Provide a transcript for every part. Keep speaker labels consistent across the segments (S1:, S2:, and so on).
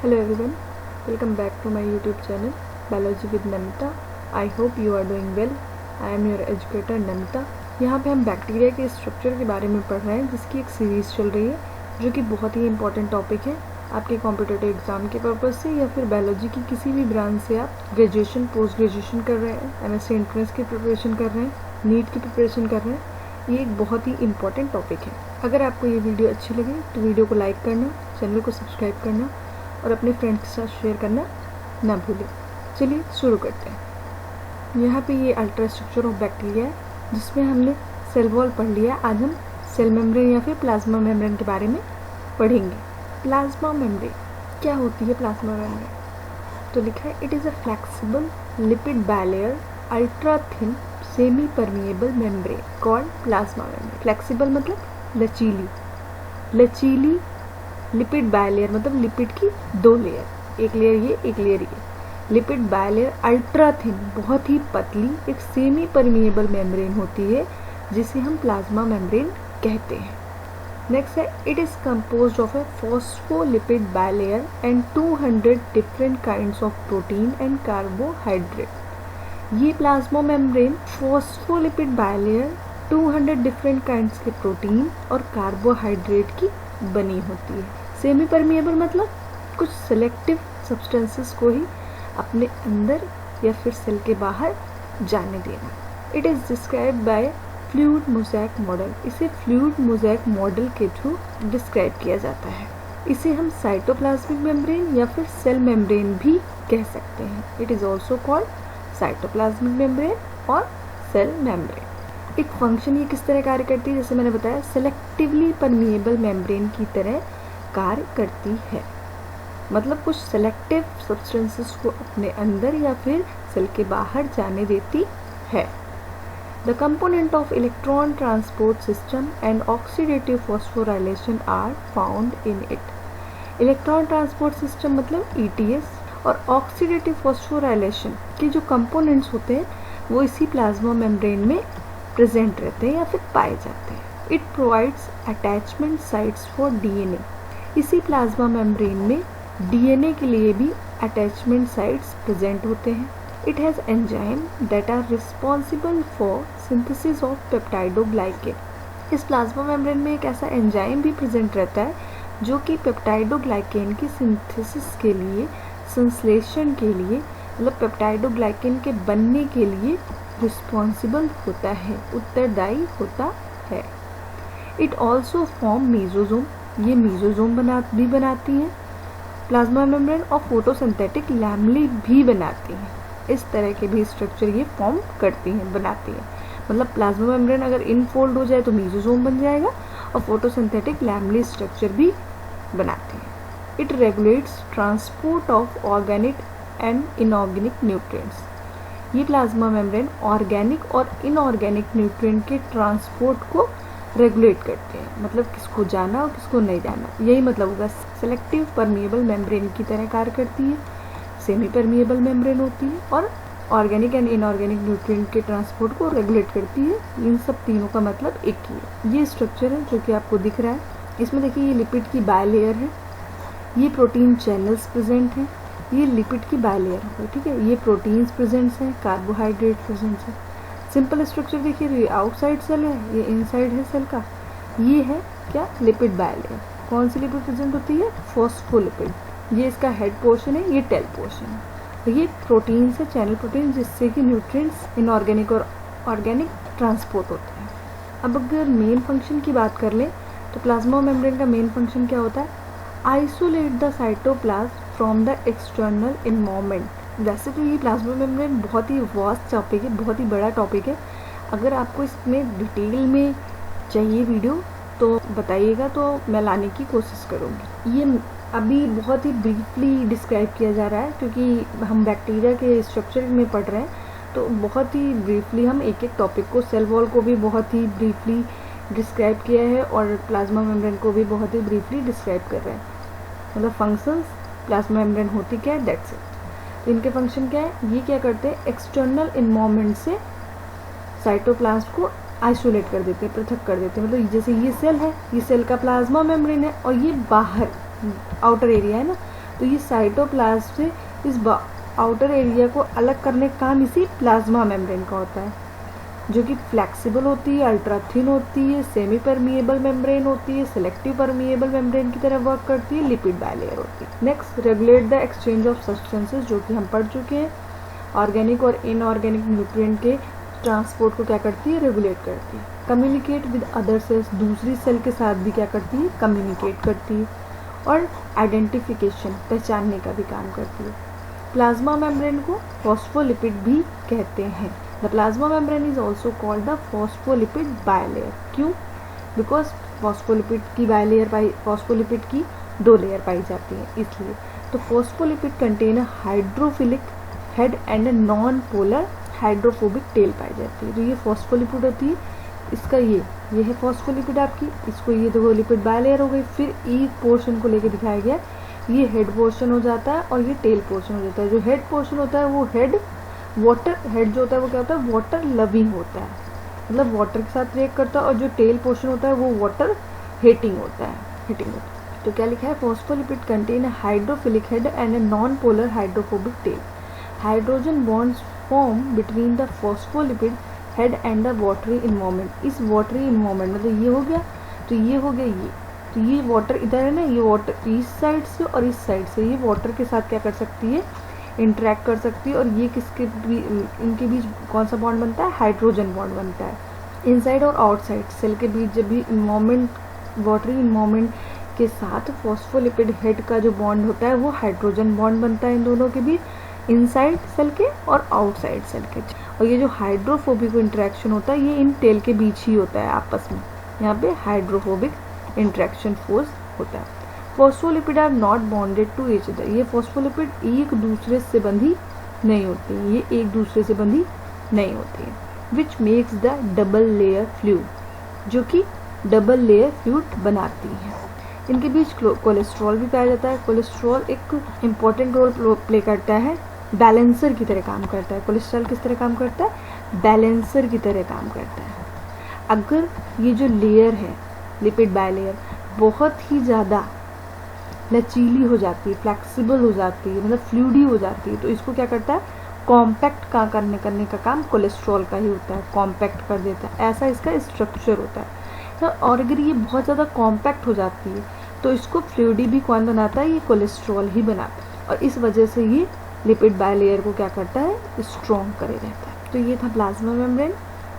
S1: Hello everyone, welcome back to my YouTube channel Biology with Namita. I hope you are doing well. I am your educator Namita. यहाँ पे हम bacteria के structure के बारे में पढ़ रहे हैं जिसकी एक सीरीज़ चल रही है जो कि बहुत ही इंपॉर्टेंट टॉपिक है आपके कॉम्पिटिटिव एग्जाम के पर्पज़ से या फिर बायोलॉजी की किसी भी ब्रांच से आप ग्रेजुएशन पोस्ट ग्रेजुएशन कर रहे हैं, एमएससी एंट्रेंस की प्रिपरेशन कर रहे हैं, नीट की प्रिपरेशन कर रहे हैं। ये एक बहुत ही इंपॉर्टेंट टॉपिक है। अगर आपको ये वीडियो अच्छी लगे तो वीडियो को लाइक करना, चैनल को सब्सक्राइब करना और अपने फ्रेंड्स के साथ शेयर करना ना भूलें। चलिए शुरू करते हैं। यहाँ पे ये अल्ट्रा स्ट्रक्चर ऑफ बैक्टीरिया है जिसमें हमने सेल वॉल पढ़ लिया। आज हम सेल मेम्ब्रेन या फिर प्लाज्मा मेम्ब्रेन के बारे में पढ़ेंगे। प्लाज्मा मेम्ब्रेन क्या होती है? प्लाज्मा मेम्ब्रेन तो लिखा है, it is a flexible lipid bilayer ultra thin semi permeable membrane called plasma membrane. Flexible मतलब लचीली लिपिड बायलेयर मतलब लिपिड की दो लेयर, एक लेयर ये एक लेयर ये। लिपिड बायलेयर अल्ट्रा थिन बहुत ही पतली एक सेमी परमिएबल मेम्ब्रेन होती है जिसे हम प्लाज्मा मेम्ब्रेन कहते हैं। नेक्स्ट है, it is composed of a phospholipid bilayer and 200 different kinds of protein and carbohydrate. ये plasma membrane phospholipid bilayer 200 different kinds के प्रोटीन और कार्बोहाइड्रेट की बनी होती है। सेमी परमिएबल मतलब कुछ सेलेक्टिव सब्सटेंसेस को ही अपने अंदर या फिर सेल के बाहर जाने देना। It is describe by fluid mosaic model. इसे फ्लूइड मोज़ेक मॉडल के थ्रू डिस्क्राइब किया जाता है। इसे हम साइटोप्लाज्मिक मेम्ब्रेन या फिर सेल मेम्ब्रेन भी कह सकते हैं। It is also called cytoplasmic membrane और सेल मेम्ब्रेन। एक फंक्शन ये किस तरह कार्य करती है, जैसे मैंने बताया, सेलेक्टिवली परमिएबल मेम्ब्रेन की तरह कार्य करती है। मतलब कुछ सेलेक्टिव सब्सटेंसेस को अपने अंदर या फिर सेल के बाहर जाने देती है। The component of electron transport system and oxidative phosphorylation are found in it. Electron transport system मतलब ETS और ऑक्सीडेटिव फॉस्फोराइलेशन के जो कंपोनेंट्स होते हैं वो इसी प्लाज्मा मेम्ब्रेन में प्रेजेंट रहते हैं या फिर पाए जाते हैं। It provides attachment sites for DNA। इसी प्लाज्मा मेम्ब्रेन में DNA के लिए भी अटैचमेंट साइट्स प्रेजेंट होते हैं। It has enzyme that are responsible for synthesis of peptidoglycan. इस प्लाज्मा मेम्ब्रेन में एक ऐसा एंजाइम भी प्रेजेंट रहता है जो कि पेप्टाइडोग्लाइकेन की सिंथेसिस के लिए, संश्लेषण के लिए, मतलब पेप्टाइडोग्लाइकेन के बनने के लिए रिस्पॉन्सिबल होता है, उत्तरदायी होता है। It also form mesosome. ये मेसोजोम भी बनाती हैं प्लाज्मा मेम्ब्रेन और फोटोसिंथेटिक लैमेली भी बनाती हैं। इस तरह के भी स्ट्रक्चर ये फॉर्म करती हैं, बनाती हैं। मतलब प्लाज्मा मेम्ब्रेन अगर इनफोल्ड हो जाए तो मेसोजोम बन जाएगा और फोटोसिंथेटिक लैमेली स्ट्रक्चर भी बनाती है। It regulates transport of organic and inorganic nutrients. ये प्लाज्मा मेम्ब्रेन ऑर्गेनिक और इनऑर्गेनिक न्यूट्रिएंट के ट्रांसपोर्ट को रेगुलेट करते हैं, मतलब किसको जाना और किसको नहीं जाना। यही मतलब होगा। सेलेक्टिव परमिएबल मेम्ब्रेन की तरह कार्य करती है, सेमी परमिएबल मेम्ब्रेन होती है और ऑर्गेनिक एंड इनऑर्गेनिक न्यूट्रिएंट के ट्रांसपोर्ट को रेगुलेट करती है। इन सब तीनों का मतलब एक ही है। ये स्ट्रक्चर है जो कि आपको दिख रहा है। इसमें देखिए ये लिपिड की बायलेयर है, ये प्रोटीन चैनल्स प्रेजेंट हैं, ये लिपिड की बायलेयर है, ठीक है। ये प्रोटीन्स प्रेजेंट्स हैं, कार्बोहाइड्रेट प्रेजेंट्स हैं। सिंपल स्ट्रक्चर देखिए, ये आउटसाइड सेल है, ये इनसाइड है सेल का। ये है क्या? Lipid bilayer. कौन सी लिपिड प्रेजेंट होती है? फॉस्फोलिपिड। ये इसका हेड पोर्शन है, ये टेल पोर्शन है। ये प्रोटीन से चैनल प्रोटीन जिससे कि न्यूट्रिएंट्स इनऑर्गेनिक और ऑर्गेनिक ट्रांसपोर्ट होते हैं। अब अगर मेन फंक्शन की बात कर लें तो प्लाज्मा मेम्ब्रेन का मेन फंक्शन क्या होता है? Isolate the cytoplasm from the external environment. वैसे तो ये प्लाज्मा मेम्ब्रेन बहुत ही वास्ट टॉपिक है, बहुत ही बड़ा टॉपिक है। अगर आपको इसमें डिटेल में चाहिए वीडियो तो बताइएगा, तो मैं लाने की कोशिश करूँगी। ये अभी बहुत ही ब्रीफली डिस्क्राइब किया जा रहा है क्योंकि हम बैक्टीरिया के स्ट्रक्चर में पढ़ रहे हैं, तो बहुत ही ब्रीफली हम एक एक टॉपिक को, सेल वॉल को भी बहुत ही ब्रीफली डिस्क्राइब किया है और प्लाज्मा मेम्ब्रेन को भी बहुत ही ब्रीफली डिस्क्राइब कर रहे हैं। मतलब फंक्शंस प्लाज्मा मेम्ब्रेन होती क्या है, दैट्स इट। तो इनके फंक्शन क्या है? ये क्या करते हैं? एक्सटर्नल एनवायरनमेंट से साइटोप्लाज्म को आइसोलेट कर देते हैं, पृथक कर देते हैं। मतलब जैसे ये सेल है, ये सेल का प्लाज्मा मेम्ब्रेन है और ये बाहर आउटर एरिया है ना, तो ये साइटोप्लाज्म से इस आउटर एरिया को अलग करने का काम इसी प्लाज्मा मेम्ब्रेन का होता है, जो कि फ्लेक्सिबल होती है, अल्ट्रा थिन होती है, सेमी परमिएबल मेम्ब्रेन होती है, सेलेक्टिव परमिएबल मेम्ब्रेन की तरह वर्क करती है, लिपिड बायलेयर होती है। Next, regulate the exchange of substances, जो कि हम पढ़ चुके हैं। ऑर्गेनिक और इनऑर्गेनिक न्यूट्रिएंट के ट्रांसपोर्ट को क्या करती है, रेगुलेट करती है। कम्युनिकेट विद अदर सेल्स, दूसरी सेल के साथ भी क्या करती है, कम्युनिकेट करती है। और आइडेंटिफिकेशन, पहचानने का भी काम करती है। प्लाज्मा मेम्ब्रेन को फॉस्फोलिपिड भी कहते हैं। The plasma membrane is also called the phospholipid bilayer. क्यों? बिकॉज फॉस्फोलिपिड की 2 लेयर पाई जाती है, इसलिए। तो phospholipid contain hydrophilic head and non polar hydrophobic tail पाई जाती है। तो ये फॉस्फोलिपिड होती है, इसका ये है फॉस्फोलिपिड आपकी, इसको ये देखो लिपिड बायलेयर हो गई। फिर एक पोर्शन को लेके दिखाया गया, ये हेड पोर्शन हो जाता है और ये टेल पोर्शन हो जाता है। जो हेड पोर्शन होता है वो हेड जो होता है वो क्या होता है, वाटर लविंग होता है, मतलब वाटर के साथ रिएक्ट करता है। और जो टेल पोर्शन होता है वो वाटर हीटिंग होता है। तो क्या लिखा है, phospholipid contain hydrophilic head and a non polar hydrophobic tell. Hydrogen bonds form between the phospholipid head and the watery environment. इस वाटरी इन्वायरमेंट मतलब ये हो गया, तो ये हो गया ये, तो ये वाटर इधर है ना, ये वाटर इस साइड से और इस साइड से ये वाटर के साथ क्या कर सकती है, इंटरेक्ट कर सकती है। और ये किसके भी, इनके बीच कौन सा बॉन्ड बनता है, हाइड्रोजन बॉन्ड बनता है। इनसाइड और आउटसाइड सेल के बीच जब भी इन्वायरमेंट, वाटरी इन्वायरमेंट के साथ फॉस्फोलिपिड हेड का जो बॉन्ड होता है वो हाइड्रोजन बॉन्ड बनता है इन दोनों के बीच, इनसाइड सेल के और आउटसाइड सेल के। और ये जो हाइड्रोफोबिक इंटरेक्शन होता है ये इन टेल के बीच ही होता है आपस में, यहाँ पे हाइड्रोफोबिक इंटरेक्शन फोर्स होता है। Phospholipid are not bonded to each other. ये फॉस्फोलिपिड एक दूसरे से बंधी नहीं होती, ये एक दूसरे से बंधी नहीं होती है। Which makes the double layer fluid, जो कि डबल लेयर फ्लूइड बनाती है। इनके बीच कोलेस्ट्रॉल भी पाया जाता है। कोलेस्ट्रॉल एक इम्पॉर्टेंट रोल प्ले करता है, बैलेंसर की तरह काम करता है। कोलेस्ट्रॉल किस तरह काम करता है, बैलेंसर की तरह काम करता है। अगर ये जो लेयर है लिपिड बायलेयर बहुत ही ज़्यादा लचीली हो जाती है, फ्लेक्सिबल हो जाती है, मतलब फ्लूइडी हो जाती है, तो इसको क्या करता है, कॉम्पैक्ट करने का काम कोलेस्ट्रॉल का ही होता है, कॉम्पैक्ट कर देता है। ऐसा इसका स्ट्रक्चर होता है। तो और अगर ये बहुत ज़्यादा कॉम्पैक्ट हो जाती है तो इसको फ्लूइडी भी कौन बनाता है, ये कोलेस्ट्रॉल ही बनाता है। और इस वजह से ये लिपिड बायलेयर को क्या करता है, स्ट्रॉन्ग करे रहता है। तो ये था प्लाज्मा मेम्ब्रेन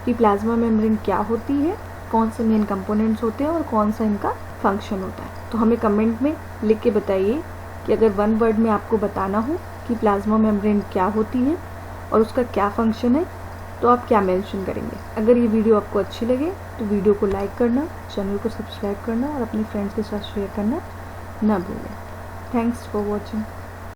S1: कि प्लाज्मा मेम्ब्रेन क्या होती है, कौन से मेन कंपोनेंट्स होते हैं और कौन सा इनका फंक्शन होता है। तो हमें कमेंट में लिख के बताइए कि अगर 1 वर्ड में आपको बताना हो कि प्लाज्मा मेम्ब्रेन क्या होती है और उसका क्या फंक्शन है, तो आप क्या मेंशन करेंगे। अगर ये वीडियो आपको अच्छी लगे तो वीडियो को लाइक करना, चैनल को सब्सक्राइब करना और अपने फ्रेंड्स के साथ शेयर करना ना भूलें। Thanks for watching.